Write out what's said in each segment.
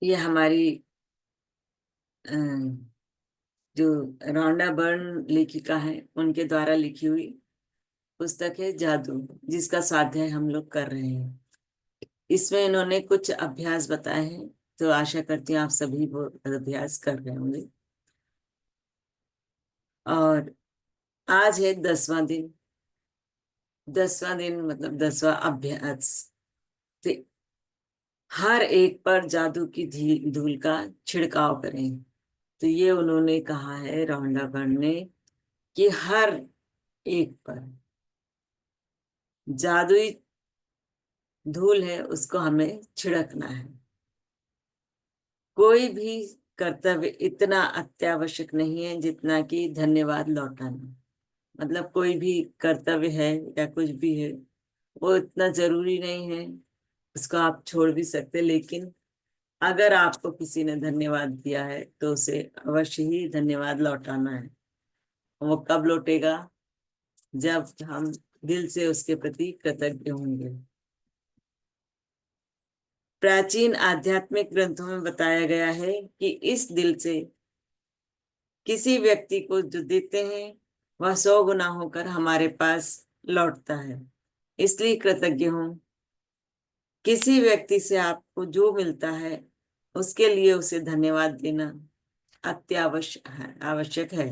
ये हमारी अ, जो रॉन्डा बर्न लेखिका है उनके द्वारा लिखी हुई पुस्तक है जादू, जिसका स्वाध्याय हम लोग कर रहे हैं। इसमें इन्होंने कुछ अभ्यास बताए हैं, तो आशा करती हूँ आप सभी वो अभ्यास कर रहे होंगे। और आज है 10वां दिन। 10वां दिन मतलब 10वां अभ्यास। तो हर एक पर जादू की धूल का छिड़काव करें। तो ये उन्होंने कहा है रॉन्डा बर्न ने कि हर एक पर जादुई धूल है उसको हमें छिड़कना है। कोई भी कर्तव्य इतना अत्यावश्यक नहीं है जितना कि धन्यवाद लौटाना। मतलब कोई भी कर्तव्य है या कुछ भी है, वो इतना जरूरी नहीं है, उसको आप छोड़ भी सकते। लेकिन अगर आपको किसी ने धन्यवाद दिया है तो उसे अवश्य ही धन्यवाद लौटाना है। वो कब लौटेगा? जब हम दिल से उसके प्रति कृतज्ञ होंगे। प्राचीन आध्यात्मिक ग्रंथों में बताया गया है कि इस दिल से किसी व्यक्ति को जो देते हैं वह 100 गुना होकर हमारे पास लौटता है। इसलिए कृतज्ञ हूं। किसी व्यक्ति से आपको जो मिलता है उसके लिए उसे धन्यवाद देना आवश्यक है,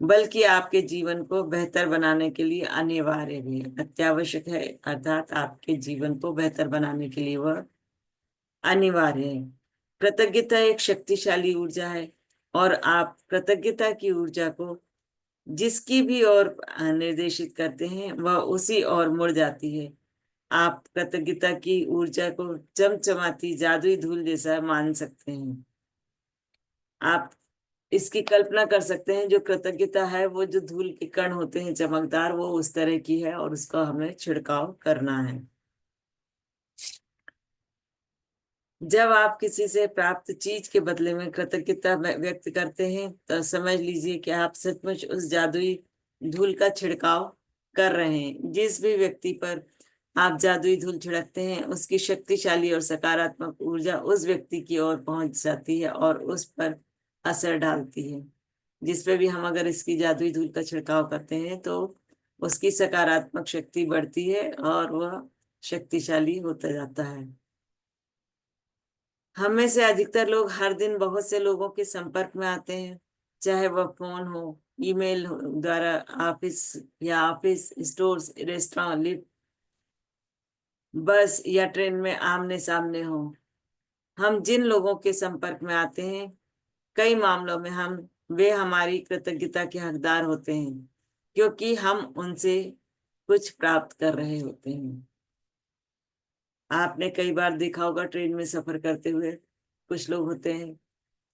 बल्कि आपके जीवन को बेहतर बनाने के लिए अनिवार्य भी है। अत्यावश्यक है अर्थात आपके जीवन को बेहतर बनाने के लिए वह अनिवार्य है। कृतज्ञता एक शक्तिशाली ऊर्जा है, और आप कृतज्ञता की ऊर्जा को जिसकी भी ओर निर्देशित करते हैं वह उसी ओर मुड़ जाती है। आप कृतज्ञता की ऊर्जा को चमचमाती जादुई धूल जैसा मान सकते हैं। आप इसकी कल्पना कर सकते हैं, जो कृतज्ञता है वो जो धूल के कण होते हैं चमकदार, वो उस तरह की है और उसका हमें छिड़काव करना है। जब आप किसी से प्राप्त चीज के बदले में कृतज्ञता व्यक्त करते हैं तो समझ लीजिए कि आप सचमुच उस जादुई धूल का छिड़काव कर रहे हैं। जिस भी व्यक्ति पर आप जादुई धूल छिड़कते हैं उसकी शक्तिशाली और सकारात्मक ऊर्जा उस व्यक्ति की ओर पहुंच जाती है और उस पर असर डालती है। जिस पे भी हम अगर इसकी जादुई धूल का छिड़काव करते हैं तो उसकी सकारात्मक शक्ति बढ़ती है और वह शक्तिशाली होता जाता है। हम में से अधिकतर लोग हर दिन बहुत से लोगों के संपर्क में आते हैं, चाहे वह फोन हो, द्वारा, ऑफिस स्टोर्स, रेस्टोरेंट, लिफ्ट, बस या ट्रेन में आमने सामने हो। हम जिन लोगों के संपर्क में आते हैं कई मामलों में वे हमारी कृतज्ञता के हकदार होते हैं, क्योंकि हम उनसे कुछ प्राप्त कर रहे होते हैं। आपने कई बार देखा होगा ट्रेन में सफर करते हुए कुछ लोग होते हैं,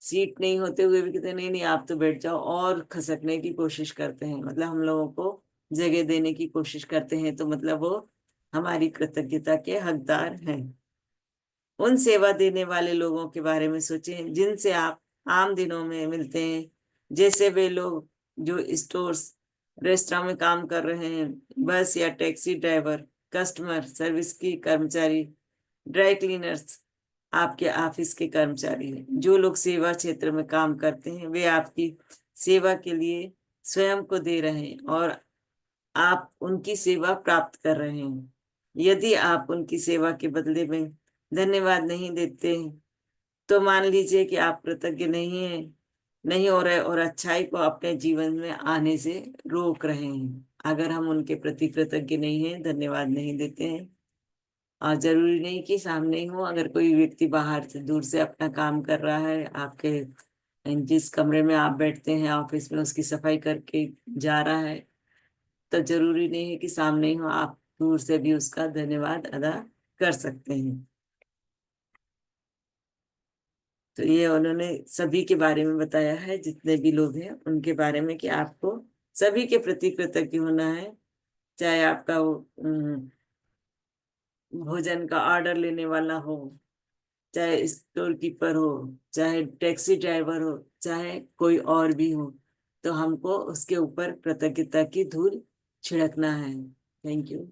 सीट नहीं होते हुए भी कहते हैं, नहीं नहीं आप तो बैठ जाओ, और खसकने की कोशिश करते हैं। मतलब हम लोगों को जगह देने की कोशिश करते हैं, तो मतलब वो हमारी कृतज्ञता के हकदार हैं। उन सेवा देने वाले लोगों के बारे में सोचें जिनसे आप आम दिनों में मिलते हैं, जैसे वे लोग जो स्टोर्स, रेस्टोरेंट में काम कर रहे हैं, बस या टैक्सी ड्राइवर, कस्टमर सर्विस की कर्मचारी, ड्राई क्लीनर्स, आपके ऑफिस के कर्मचारी हैं। जो लोग सेवा क्षेत्र में काम करते हैं वे आपकी सेवा के लिए स्वयं को दे रहे हैं और आप उनकी सेवा प्राप्त कर रहे हैं। यदि आप उनकी सेवा के बदले में धन्यवाद नहीं देते हैं तो मान लीजिए कि आप कृतज्ञ नहीं हो रहे और अच्छाई को अपने जीवन में आने से रोक रहे हैं। अगर हम उनके प्रति कृतज्ञ नहीं हैं, धन्यवाद नहीं देते हैं, और जरूरी नहीं कि सामने ही हो, अगर कोई व्यक्ति बाहर से दूर से अपना काम कर रहा है, आपके जिस कमरे में आप बैठते हैं ऑफिस में उसकी सफाई करके जा रहा है, तो जरूरी नहीं है कि सामने ही हो, आप दूर से भी उसका धन्यवाद अदा कर सकते हैं। तो ये उन्होंने सभी के बारे में बताया है, जितने भी लोग हैं उनके बारे में, कि आपको सभी के प्रति कृतज्ञ होना है। चाहे आपका वो भोजन का ऑर्डर लेने वाला हो, चाहे स्टोर कीपर हो, चाहे टैक्सी ड्राइवर हो, चाहे कोई और भी हो, तो हमको उसके ऊपर कृतज्ञता की धूल छिड़कना है। Thank you.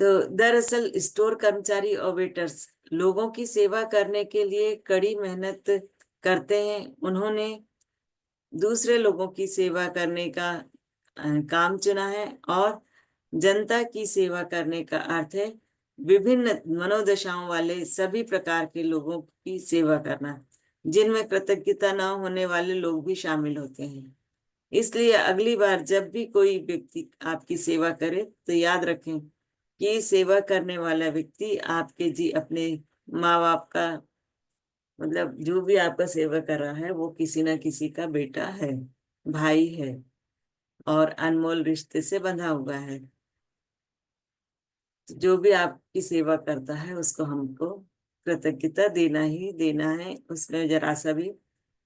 तो दरअसल स्टोर कर्मचारी और वेटर्स लोगों की सेवा करने के लिए कड़ी मेहनत करते हैं। उन्होंने दूसरे लोगों की सेवा करने का काम चुना है, और जनता की सेवा करने का अर्थ है विभिन्न मनोदशाओं वाले सभी प्रकार के लोगों की सेवा करना, जिनमें कृतज्ञता न होने वाले लोग भी शामिल होते हैं। इसलिए अगली बार जब भी कोई व्यक्ति आपकी सेवा करे तो याद रखें कि सेवा करने वाला व्यक्ति आपके अपने माँ बाप का, मतलब जो भी आपका सेवा कर रहा है वो किसी ना किसी का बेटा है, भाई है, और अनमोल रिश्ते से बंधा हुआ है। तो जो भी आपकी सेवा करता है उसको हमको कृतज्ञता देना ही देना है, उसमें जरा सा भी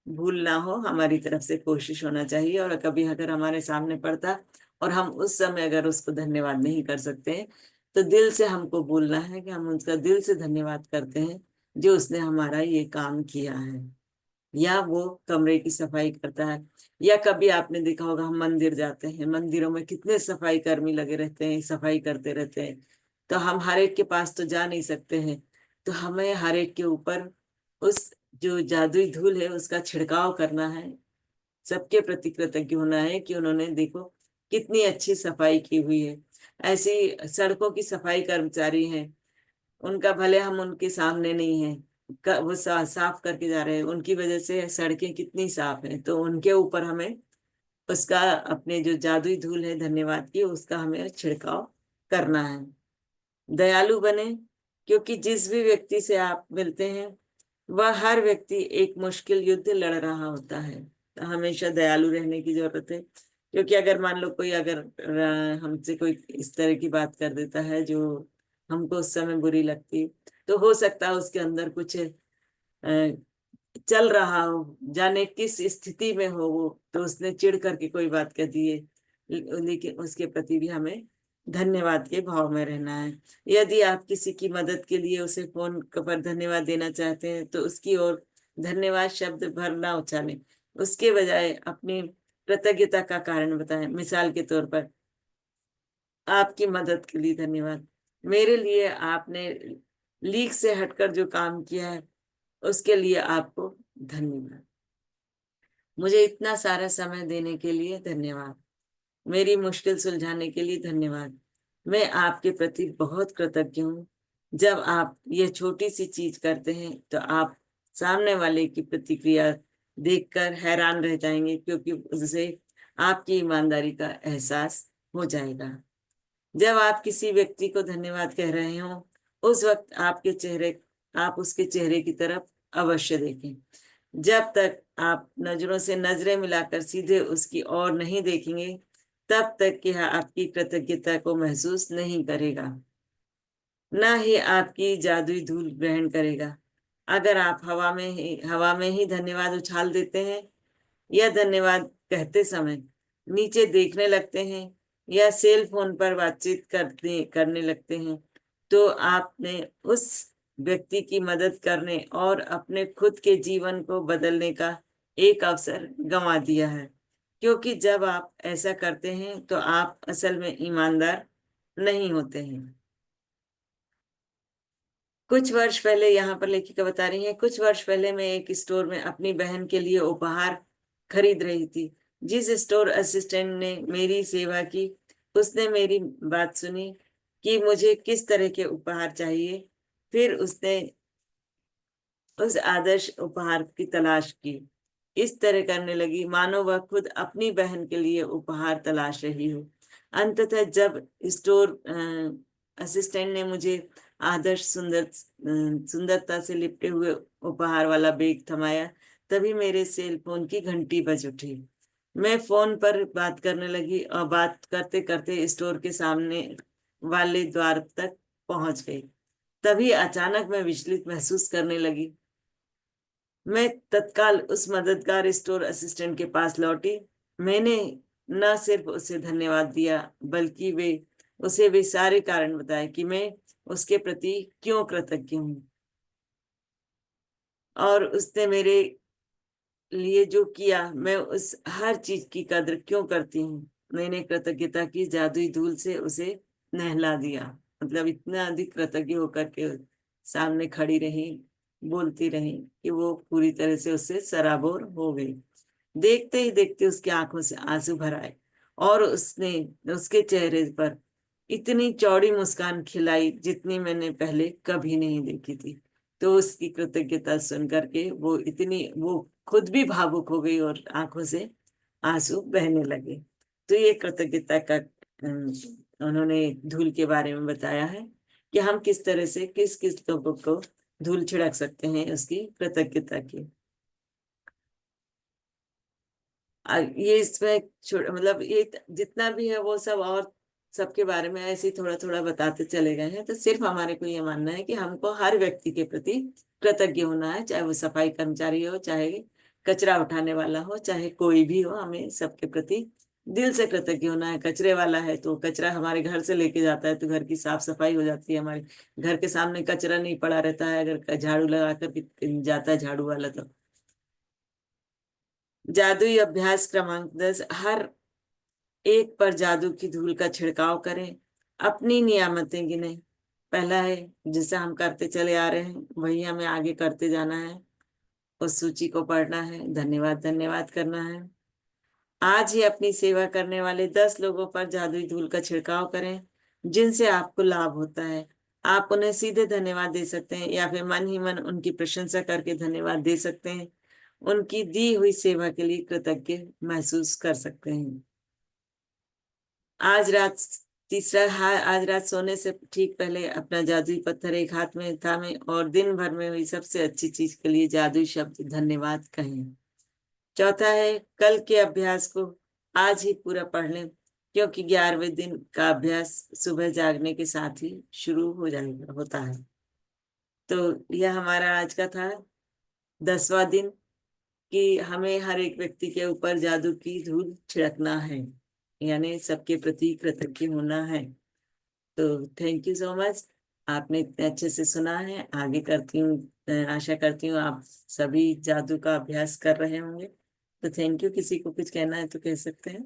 भूल ना हो, हमारी तरफ से कोशिश होना चाहिए। और कभी अगर हमारे सामने पड़ता और हम उस समय अगर उसको धन्यवाद नहीं कर सकते हैं, तो दिल से हमको बोलना है कि हम उसका दिल से धन्यवाद करते हैं जो उसने हमारा ये काम किया है। या वो कमरे की सफाई करता है, या कभी आपने देखा होगा हम मंदिर जाते हैं, मंदिरों में कितने सफाई कर्मी लगे रहते हैं, सफाई करते रहते हैं। तो हम हर एक के पास तो जा नहीं सकते हैं, तो हमें हर एक के ऊपर उस जो जादुई धूल है उसका छिड़काव करना है। सबके प्रति कृतज्ञ होना है कि उन्होंने देखो कितनी अच्छी सफाई की हुई है। ऐसी सड़कों की सफाई कर्मचारी हैं, उनका भले हम उनके सामने नहीं है, वो साफ करके जा रहे हैं, उनकी वजह से सड़कें कितनी साफ हैं, तो उनके ऊपर हमें उसका अपने जो जादुई धूल है धन्यवाद की उसका हमें छिड़काव करना है। दयालु बने, क्योंकि जिस भी व्यक्ति से आप मिलते हैं वह हर व्यक्ति एक मुश्किल युद्ध लड़ रहा होता है। तो हमेशा दयालु रहने की जरूरत है, क्योंकि अगर मान लो कोई अगर हमसे कोई इस तरह की बात कर देता है जो हमको उस समय बुरी लगती, तो हो सकता है उसके अंदर कुछ चल रहा हो, जाने किस स्थिति में हो वो, तो उसने चिढ़ करके कोई बात कह दी है, लेकिन उसके प्रति भी हमें धन्यवाद के भाव में रहना है। यदि आप किसी की मदद के लिए उसे फोन पर धन्यवाद देना चाहते हैं तो उसकी ओर धन्यवाद शब्द भर ना उच्चारें, उसके बजाय अपनी कृतज्ञता का कारण बताएं। मिसाल के तौर पर, आपकी मदद के लिए धन्यवाद, मेरे लिए आपने लीक से हटकर जो काम किया है उसके लिए आपको धन्यवाद, मुझे इतना सारा समय देने के लिए धन्यवाद, मेरी मुश्किल सुलझाने के लिए धन्यवाद, मैं आपके प्रति बहुत कृतज्ञ हूँ। जब आप ये छोटी सी चीज करते हैं तो आप सामने वाले की प्रतिक्रिया देखकर हैरान रह जाएंगे, क्योंकि उससे आपकी ईमानदारी का एहसास हो जाएगा। जब आप किसी व्यक्ति को धन्यवाद कह रहे हो उस वक्त आप उसके चेहरे की तरफ अवश्य देखें। जब तक आप नजरों से नजरें मिलाकर सीधे उसकी ओर नहीं देखेंगे तब तक कि आपकी कृतज्ञता को महसूस नहीं करेगा, ना ही आपकी जादुई धूल ग्रहण करेगा। अगर आप हवा में ही धन्यवाद उछाल देते हैं, या धन्यवाद कहते समय नीचे देखने लगते हैं, या सेल फोन पर बातचीत करने लगते हैं, तो आपने उस व्यक्ति की मदद करने और अपने खुद के जीवन को बदलने का एक अवसर गंवा दिया है। क्योंकि जब आप ऐसा करते हैं तो आप असल में ईमानदार नहीं होते हैं। कुछ वर्ष पहले, यहाँ पर लेखिका बता रही है, कुछ वर्ष पहले मैं एक स्टोर में अपनी बहन के लिए उपहार खरीद रही थी। जिस स्टोर असिस्टेंट ने मेरी सेवा की उसने मेरी बात सुनी कि मुझे किस तरह के उपहार चाहिए। फिर उसने उस आदर्श उपहार की तलाश की, इस तरह करने लगी मानो वह खुद अपनी बहन के लिए उपहार तलाश रही हो। अंततः जब स्टोर असिस्टेंट ने मुझे आदर्श सुंदरता से लिपटे हुए उपहार वाला बैग थमाया, तभी मेरे सेल फोन की घंटी बज उठी। मैं फोन पर बात करने लगी और बात करते करते स्टोर के सामने वाले द्वार तक पहुंच गई। तभी अचानक मैं विचलित महसूस करने लगी। मैं तत्काल उस मददगार स्टोर असिस्टेंट के पास लौटी। मैंने न सिर्फ उसे धन्यवाद दिया बल्कि उसे वे सारे कारण बताए कि मैं उसके प्रति क्यों कृतज्ञ हूँ, और उसने मेरे लिए जो किया मैं उस हर चीज की कदर क्यों करती हूँ। मैंने कृतज्ञता की जादुई धूल से उसे नहला दिया। मतलब इतना अधिक कृतज्ञ होकर के सामने खड़ी रही, बोलती रही कि वो पूरी तरह से उससे सराबोर हो गई। देखते ही देखते उसकी आंखों से आंसू भर आए और उसने उसके चेहरे पर इतनी चौड़ी मुस्कान खिलाई जितनी मैंने पहले कभी नहीं देखी थी। तो उसकी कृतज्ञता सुन करके वो खुद भी भावुक हो गई और आंखों से आंसू बहने लगे। तो ये कृतज्ञता का उन्होंने धूल के बारे में बताया है कि हम किस तरह से किस किस लोगों को धूल छिड़क सकते हैं उसकी कृतज्ञता की। ये इसमें मतलब ये जितना भी है वो सब और सबके बारे में ऐसे ही थोड़ा थोड़ा बताते चले गए हैं। तो सिर्फ हमारे को ये मानना है कि हमको हर व्यक्ति के प्रति कृतज्ञ होना है, चाहे वो सफाई कर्मचारी हो, चाहे कचरा उठाने वाला हो, चाहे कोई भी हो, हमें सबके प्रति दिल से कृतज्ञ होना है। कचरे वाला है तो कचरा हमारे घर से लेके जाता है तो घर की साफ सफाई हो जाती है, हमारे घर के सामने कचरा नहीं पड़ा रहता है अगर झाड़ू लगा कर जाता है झाड़ू वाला तो। जादुई अभ्यास क्रमांक 10, हर एक पर जादू की धूल का छिड़काव करें, अपनी नियामतें गिने। पहला है जिसे हम करते चले आ रहे हैं वही हमें आगे करते जाना है, उस सूची को पढ़ना है, धन्यवाद धन्यवाद करना है। आज ही अपनी सेवा करने वाले 10 लोगों पर जादुई धूल का छिड़काव करें जिनसे आपको लाभ होता है। आप उन्हें सीधे धन्यवाद दे सकते हैं या फिर मन ही मन उनकी प्रशंसा करके धन्यवाद दे सकते हैं। उनकी दी हुई सेवा के लिए कृतज्ञ महसूस कर सकते हैं। आज रात आज रात सोने से ठीक पहले अपना जादुई पत्थर एक हाथ में थामे और दिन भर में हुई सबसे अच्छी चीज के लिए जादुई शब्द धन्यवाद कहें। चौथा है कल के अभ्यास को आज ही पूरा पढ़ लें क्योंकि 11वें दिन का अभ्यास सुबह जागने के साथ ही शुरू हो जाएगा होता है। तो यह हमारा आज का था 10वां दिन कि हमें हर एक व्यक्ति के ऊपर जादू की धूल छिड़कना है, यानी सबके प्रति कृतज्ञ होना है। तो थैंक यू सो मच, आपने इतने अच्छे से सुना है। आगे करती हूँ, आशा करती हूँ आप सभी जादू का अभ्यास कर रहे होंगे। तो थैंक यू। किसी को कुछ कहना है तो कह सकते हैं।